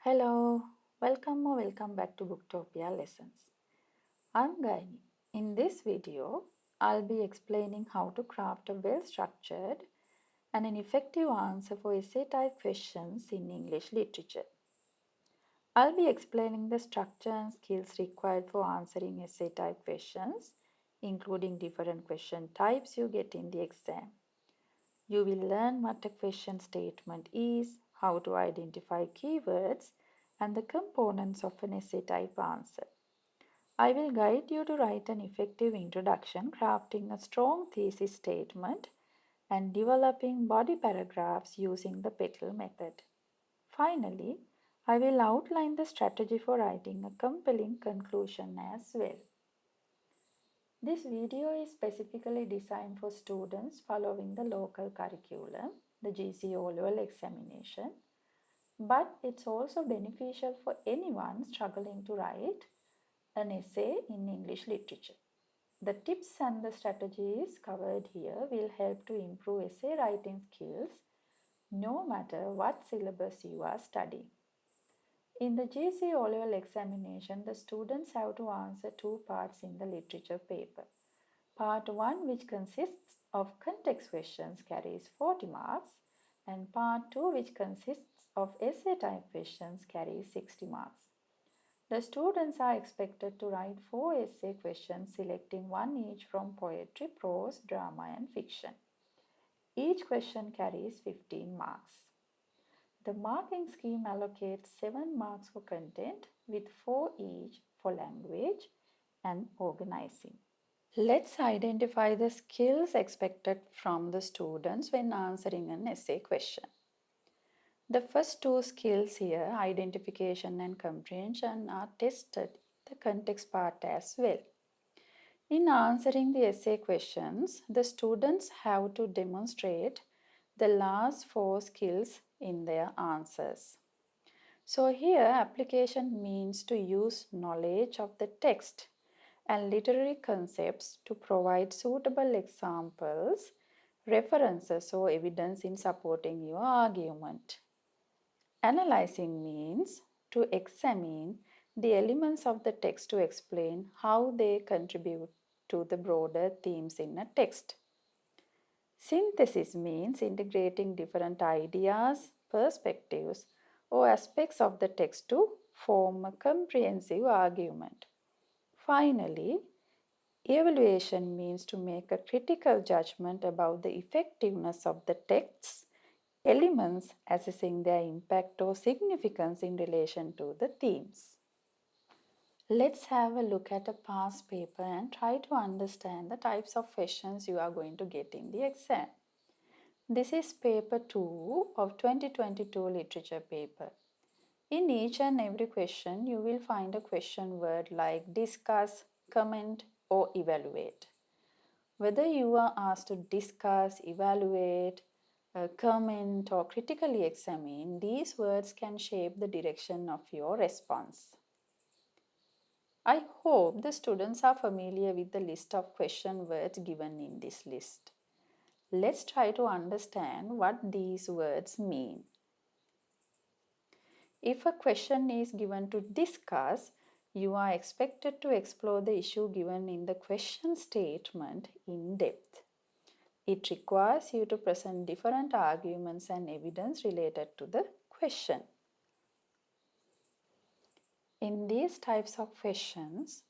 Hello, welcome back to Booktopia lessons. I'm Gaini. In this video, I'll be explaining how to craft a well-structured and an effective answer for essay type questions in English literature. I'll be explaining the structure and skills required for answering essay type questions, including different question types you get in the exam. You will learn what a question statement is, how to identify keywords, and the components of an essay type answer. I will guide you to write an effective introduction, crafting a strong thesis statement, and developing body paragraphs using the petal method. Finally, I will outline the strategy for writing a compelling conclusion as well. This video is specifically designed for students following the local curriculum, the GC O-level examination, but it's also beneficial for anyone struggling to write an essay in English literature. The tips and the strategies covered here will help to improve essay writing skills no matter what syllabus you are studying. In the GC O-level examination, the students have to answer two parts in the literature paper. Part 1, which consists of context questions, carries 40 marks, and Part 2, which consists of essay type questions, carries 60 marks. The students are expected to write 4 essay questions, selecting one each from poetry, prose, drama, and fiction. Each question carries 15 marks. The marking scheme allocates 7 marks for content, with 4 each for language and organizing. Let's identify the skills expected from the students when answering an essay question. The first two skills here, identification and comprehension, are tested in the context part as well. In answering the essay questions, the students have to demonstrate the last 4 skills in their answers. So here, application means to use knowledge of the text and literary concepts to provide suitable examples, references, or evidence in supporting your argument. Analyzing means to examine the elements of the text to explain how they contribute to the broader themes in a text. Synthesis means integrating different ideas, perspectives, or aspects of the text to form a comprehensive argument. Finally, evaluation means to make a critical judgment about the effectiveness of the text's elements, assessing their impact or significance in relation to the themes. Let's have a look at a past paper and try to understand the types of questions you are going to get in the exam. This is paper 2 of 2022 literature paper. In each and every question, you will find a question word like discuss, comment, or evaluate. Whether you are asked to discuss, evaluate, comment, or critically examine, these words can shape the direction of your response. I hope the students are familiar with the list of question words given in this list. Let's try to understand what these words mean. If a question is given to discuss, you are expected to explore the issue given in the question statement in depth. It requires you to present different arguments and evidence related to the question. In these types of questions,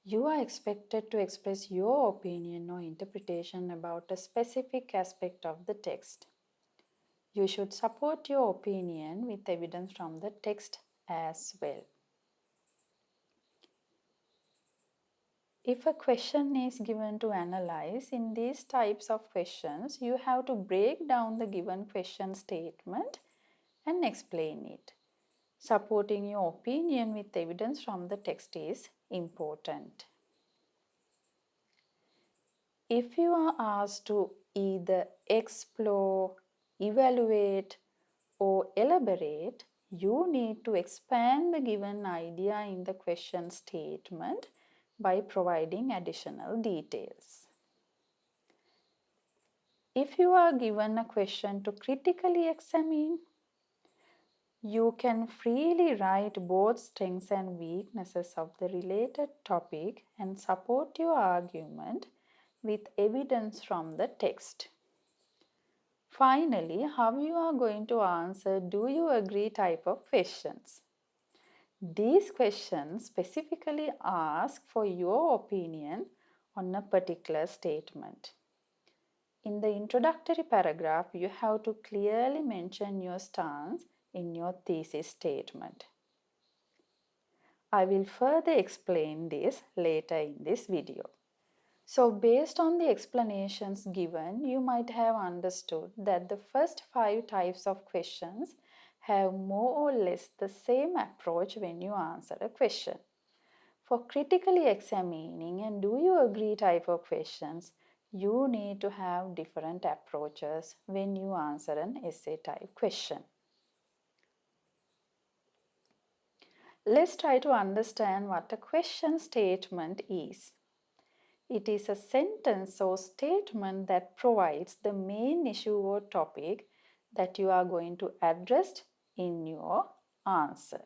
you are expected to express your opinion or interpretation about a specific aspect of the text. You should support your opinion with evidence from the text as well. If a question is given to analyze, in these types of questions, you have to break down the given question statement and explain it. Supporting your opinion with evidence from the text is important. If you are asked to either explore, evaluate, or elaborate, you need to expand the given idea in the question statement by providing additional details. If you are given a question to critically examine, You can freely write both strengths and weaknesses of the related topic and support your argument with evidence from the text. Finally, how you are going to answer "do you agree" type of questions. These questions specifically ask for your opinion on a particular statement. In the introductory paragraph, you have to clearly mention your stance in your thesis statement. I will further explain this later in this video. So, based on the explanations given, you might have understood that the first 5 types of questions have more or less the same approach when you answer a question. For critically examining and "do you agree" type of questions, you need to have different approaches when you answer an essay type question. Let's try to understand what a question statement is. It is a sentence or statement that provides the main issue or topic that you are going to address in your answer.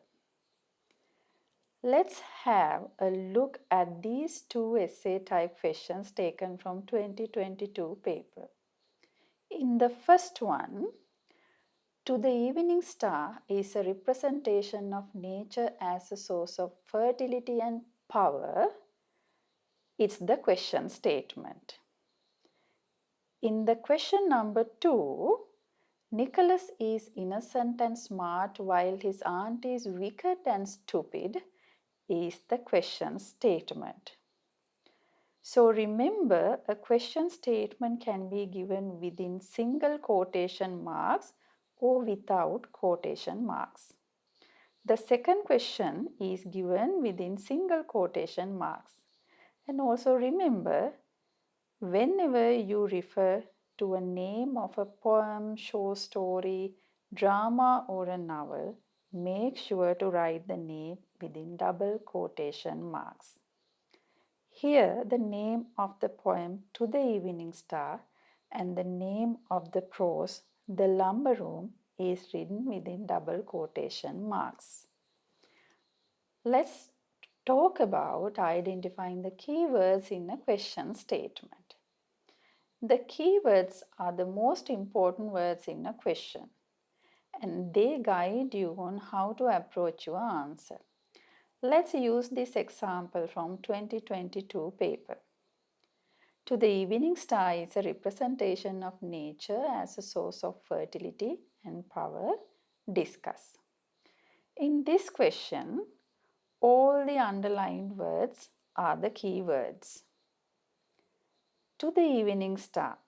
Let's have a look at these 2 essay type questions taken from 2022 paper. In the first one, "To the evening star" is a representation of nature as a source of fertility and power. It's the question statement. In the question number 2, "Nicholas is innocent and smart while his aunt is wicked and stupid" is the question statement. So remember, a question statement can be given within single quotation marks or without quotation marks. The second question is given within single quotation marks. And also remember, whenever you refer to a name of a poem, short story, drama, or a novel, make sure to write the name within double quotation marks. Here, the name of the poem "To the Evening Star" and the name of the prose "The Lumber Room" is written within double quotation marks. Let's talk about identifying the keywords in a question statement. The keywords are the most important words in a question, and they guide you on how to approach your answer. Let's use this example from 2022 paper. "To the evening star" is a representation of nature as a source of fertility and power. Discuss. In this question, all the underlined words are the keywords. "To the evening star."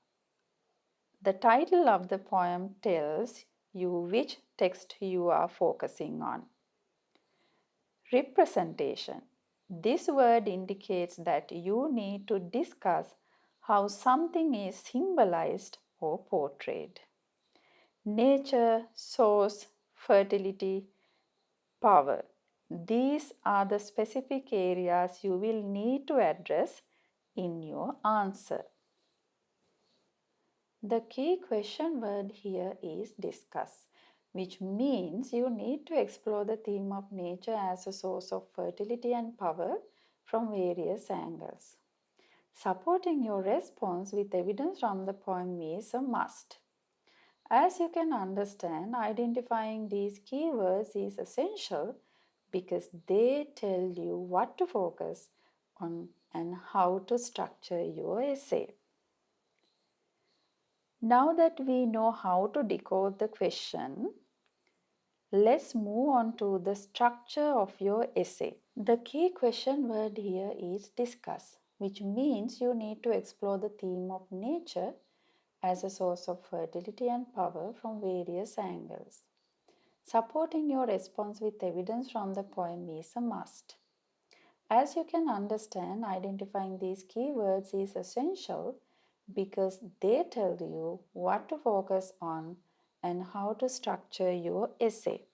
The title of the poem tells you which text you are focusing on. Representation. This word indicates that you need to discuss how something is symbolized or portrayed. Nature, source, fertility, power. These are the specific areas you will need to address in your answer. The key question word here is "discuss", which means you need to explore the theme of nature as a source of fertility and power from various angles. Supporting your response with evidence from the poem is a must. As you can understand, identifying these keywords is essential because they tell you what to focus on and how to structure your essay. Now that we know how to decode the question, let's move on to the structure of your essay. The key question word here is "discuss", which means you need to explore the theme of nature as a source of fertility and power from various angles. Supporting your response with evidence from the poem is a must. As you can understand, identifying these keywords is essential because they tell you what to focus on and how to structure your essay.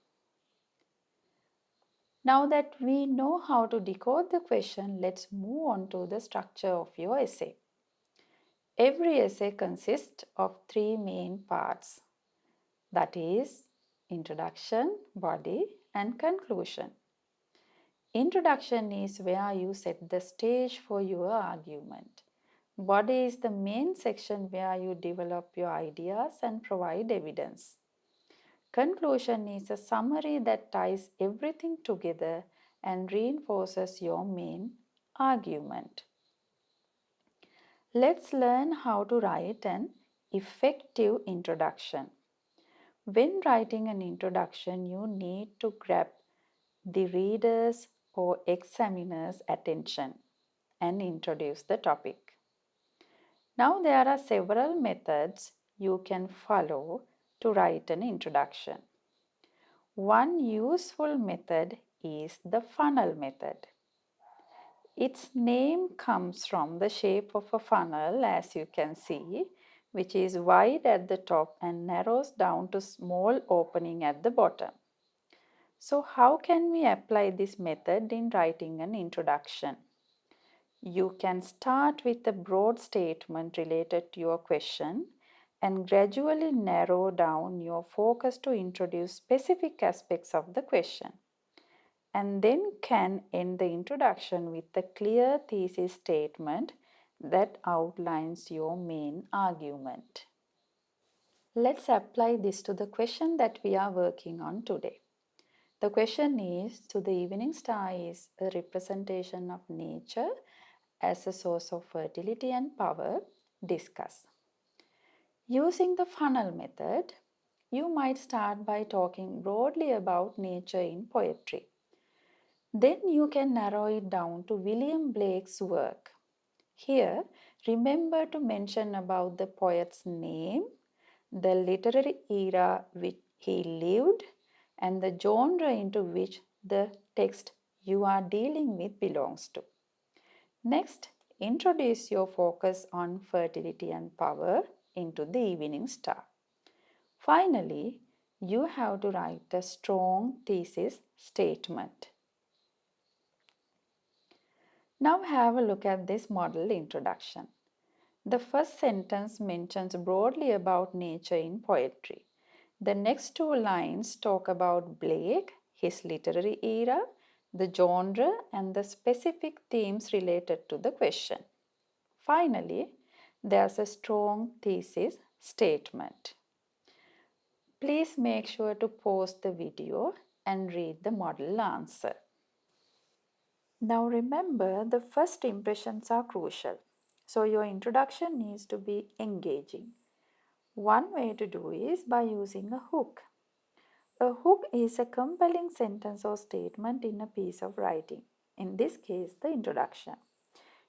Now that we know how to decode the question, let's move on to the structure of your essay. Every essay consists of 3 main parts. That is, introduction, body, and conclusion. Introduction is where you set the stage for your argument. Body is the main section where you develop your ideas and provide evidence. Conclusion is a summary that ties everything together and reinforces your main argument. Let's learn how to write an effective introduction. When writing an introduction, you need to grab the reader's or examiner's attention and introduce the topic. Now, there are several methods you can follow to write an introduction. One useful method is the funnel method. Its name comes from the shape of a funnel, as you can see, which is wide at the top and narrows down to small opening at the bottom. So how can we apply this method in writing an introduction? You can start with a broad statement related to your question and gradually narrow down your focus to introduce specific aspects of the question, and then can end the introduction with a clear thesis statement that outlines your main argument. Let's apply this to the question that we are working on today. The question is, "To the evening star is a representation of nature as a source of fertility and power. Discuss." Using the funnel method, you might start by talking broadly about nature in poetry. Then you can narrow it down to William Blake's work. Here, remember to mention about the poet's name, the literary era which he lived, and the genre into which the text you are dealing with belongs to. Next, introduce your focus on fertility and power into the evening star. Finally, you have to write a strong thesis statement. Now have a look at this model introduction. The first sentence mentions broadly about nature in poetry. The next two lines talk about Blake, his literary era, the genre, and the specific themes related to the question. Finally, there's a strong thesis statement. Please make sure to pause the video and read the model answer. Now remember, the first impressions are crucial. So your introduction needs to be engaging. One way to do is by using a hook. A hook is a compelling sentence or statement in a piece of writing. In this case, the introduction.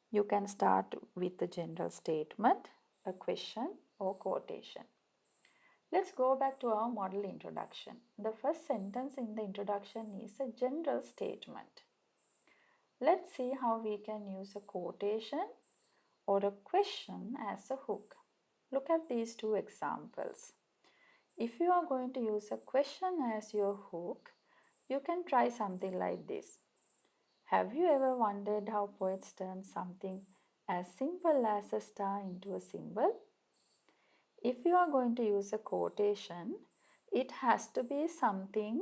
You can start with a general statement, a question, or quotation. Let's go back to our model introduction. The first sentence in the introduction is a general statement. Let's see how we can use a quotation or a question as a hook. Look at these two examples. If you are going to use a question as your hook, you can try something like this. Have you ever wondered how poets turn something as simple as a star into a symbol? If you are going to use a quotation, it has to be something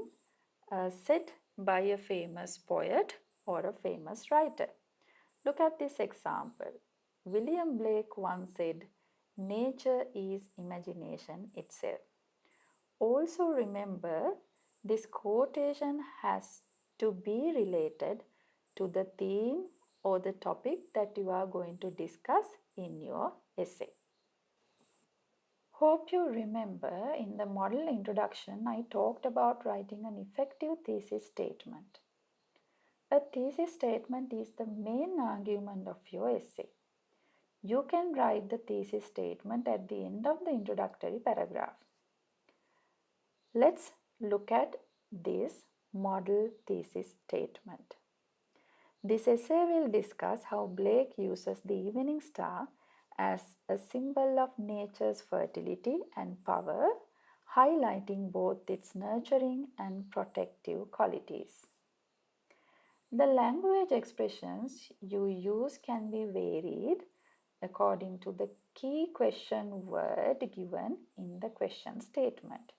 said by a famous poet or a famous writer. Look at this example. William Blake once said, "Nature is imagination itself." Also remember, this quotation has to be related to the theme or the topic that you are going to discuss in your essay. Hope you remember in the model introduction I talked about writing an effective thesis statement. A thesis statement is the main argument of your essay. You can write the thesis statement at the end of the introductory paragraph. Let's look at this model thesis statement. This essay will discuss how Blake uses the evening star as a symbol of nature's fertility and power, highlighting both its nurturing and protective qualities. The language expressions you use can be varied according to the key question word given in the question statement.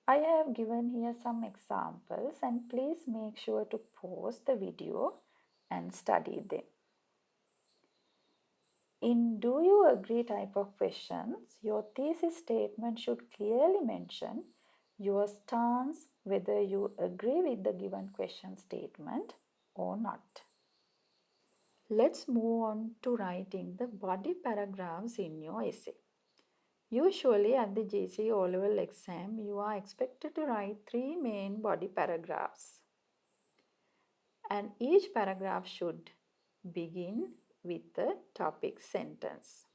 I have given here some examples and please make sure to pause the video and study them. In do you agree type of questions, your thesis statement should clearly mention your stance whether you agree with the given question statement or not. Let's move on to writing the body paragraphs in your essay. Usually at the GCE O-level exam, you are expected to write 3 main body paragraphs. And each paragraph should begin with the topic sentence.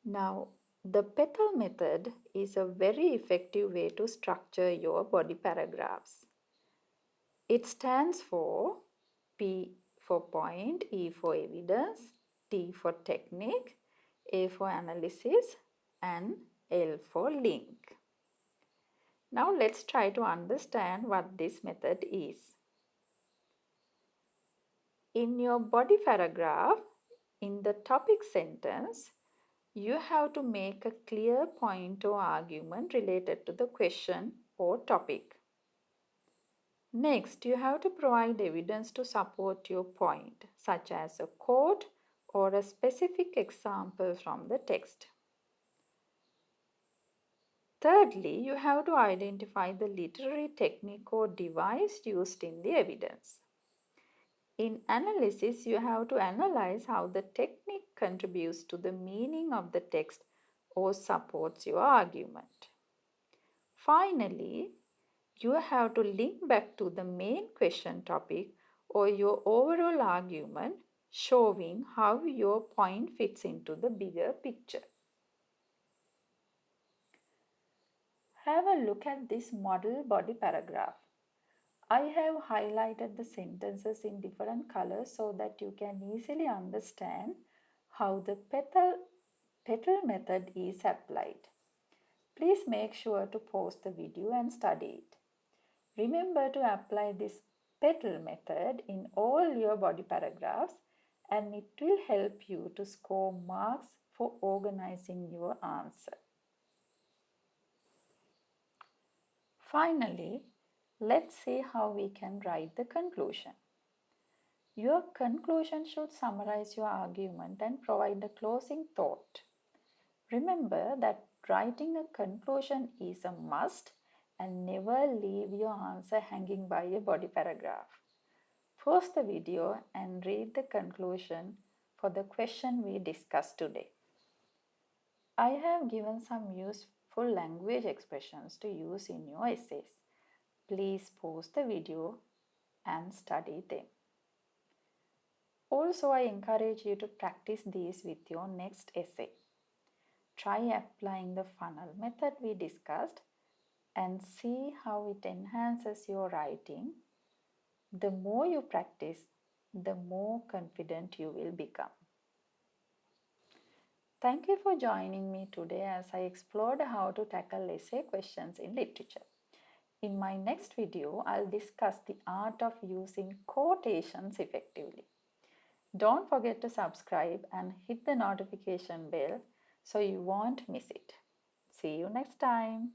Now, the petal method is a very effective way to structure your body paragraphs. It stands for P for point, E for evidence, T for technique, A for analysis, and L for link. Now let's try to understand what this method is. In your body paragraph, in the topic sentence, you have to make a clear point or argument related to the question or topic. Next, you have to provide evidence to support your point, such as a quote or a specific example from the text. Thirdly, you have to identify the literary technique or device used in the evidence. In analysis, you have to analyze how the technique contributes to the meaning of the text or supports your argument. Finally, you have to link back to the main question topic or your overall argument, showing how your point fits into the bigger picture. Have a look at this model body paragraph. I have highlighted the sentences in different colors so that you can easily understand how the petal method is applied. Please make sure to pause the video and study it. Remember to apply this petal method in all your body paragraphs and it will help you to score marks for organizing your answer. Finally, let's see how we can write the conclusion. Your conclusion should summarize your argument and provide a closing thought. Remember that writing a conclusion is a must and never leave your answer hanging by a body paragraph. Pause the video and read the conclusion for the question we discussed today. I have given some useful language expressions to use in your essays. Please pause the video and study them. Also, I encourage you to practice these with your next essay. Try applying the funnel method we discussed and see how it enhances your writing. The more you practice, the more confident you will become. Thank you for joining me today as I explored how to tackle essay questions in literature. In my next video, I'll discuss the art of using quotations effectively. Don't forget to subscribe and hit the notification bell so you won't miss it. See you next time.